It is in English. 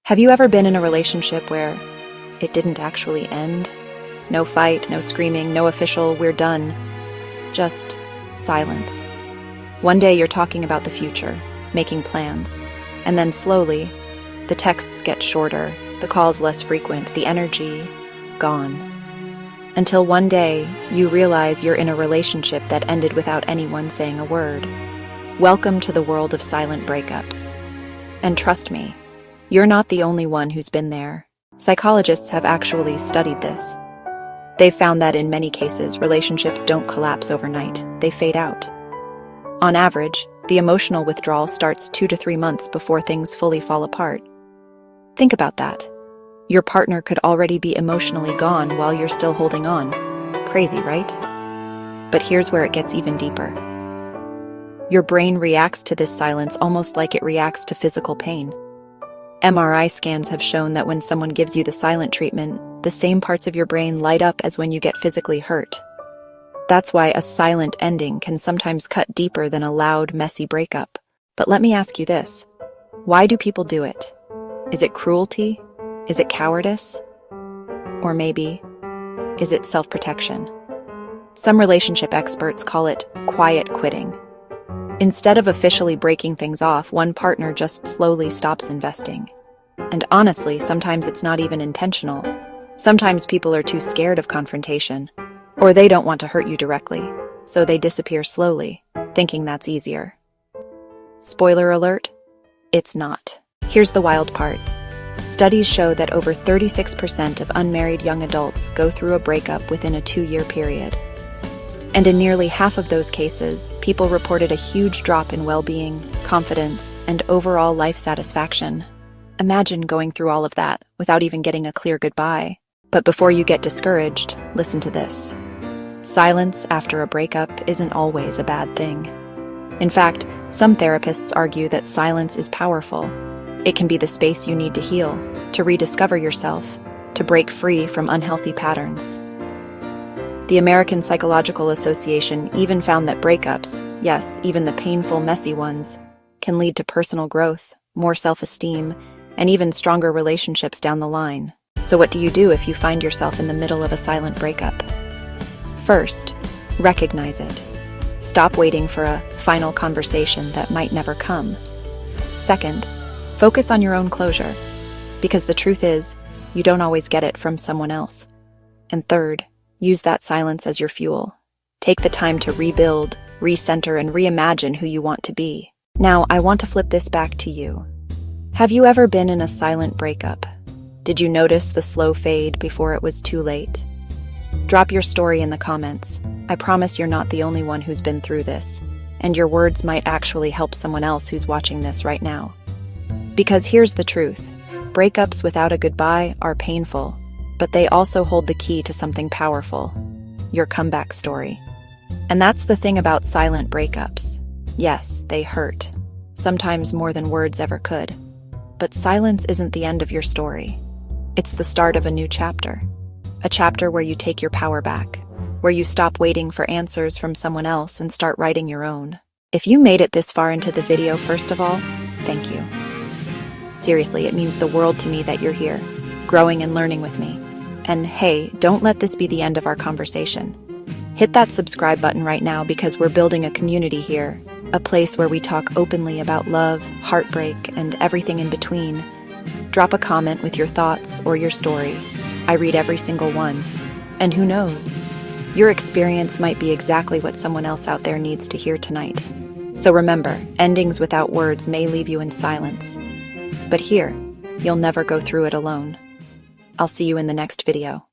Have you ever been in a relationship where it didn't actually end? No fight, no screaming, no official "we're done." Just silence. One day you're talking about the future, making plans, and then slowly, the texts get shorter, the calls less frequent, the energy gone. Until one day, you realize you're in a relationship that ended without anyone saying a word. Welcome to the world of silent breakups. And trust me, you're not the only one who's been there. Psychologists have actually studied this. They've found that in many cases, relationships don't collapse overnight, they fade out. On average, the emotional withdrawal starts 2 to 3 months before things fully fall apart. Think about that. Your partner could already be emotionally gone while you're still holding on. Crazy, right? But here's where it gets even deeper. Your brain reacts to this silence almost like it reacts to physical pain. MRI scans have shown that when someone gives you the silent treatment, the same parts of your brain light up as when you get physically hurt. That's why a silent ending can sometimes cut deeper than a loud, messy breakup. But let me ask you this. Why do people do it? Is it cruelty? Is it cowardice? Or maybe, is it self-protection? Some relationship experts call it quiet quitting. Instead of officially breaking things off, one partner just slowly stops investing. And honestly, sometimes it's not even intentional. Sometimes people are too scared of confrontation, or they don't want to hurt you directly, so they disappear slowly, thinking that's easier. Spoiler alert, it's not. Here's the wild part. Studies show that over 36% of unmarried young adults go through a breakup within a 2-year period. And in nearly half of those cases, people reported a huge drop in well-being, confidence, and overall life satisfaction. Imagine going through all of that without even getting a clear goodbye. But before you get discouraged, listen to this. Silence after a breakup isn't always a bad thing. In fact, some therapists argue that silence is powerful. It can be the space you need to heal, to rediscover yourself, to break free from unhealthy patterns. The American Psychological Association even found that breakups, yes, even the painful, messy ones, can lead to personal growth, more self-esteem, and even stronger relationships down the line. So what do you do if you find yourself in the middle of a silent breakup? First, recognize it. Stop waiting for a final conversation that might never come. Second, focus on your own closure, because the truth is, you don't always get it from someone else. And third, use that silence as your fuel. Take the time to rebuild, recenter, and reimagine who you want to be. Now, I want to flip this back to you. Have you ever been in a silent breakup? Did you notice the slow fade before it was too late? Drop your story in the comments. I promise you're not the only one who's been through this, and your words might actually help someone else who's watching this right now. Because here's the truth. Breakups without a goodbye are painful, but they also hold the key to something powerful, your comeback story. And that's the thing about silent breakups. Yes, they hurt, sometimes more than words ever could. But silence isn't the end of your story. It's the start of a new chapter. A chapter where you take your power back, where you stop waiting for answers from someone else and start writing your own. If you made it this far into the video, first of all, thank you. Seriously, it means the world to me that you're here, growing and learning with me. And hey, don't let this be the end of our conversation. Hit that subscribe button right now because we're building a community here, a place where we talk openly about love, heartbreak, and everything in between. Drop a comment with your thoughts or your story. I read every single one. And who knows? Your experience might be exactly what someone else out there needs to hear tonight. So remember, endings without words may leave you in silence. But here, you'll never go through it alone. I'll see you in the next video.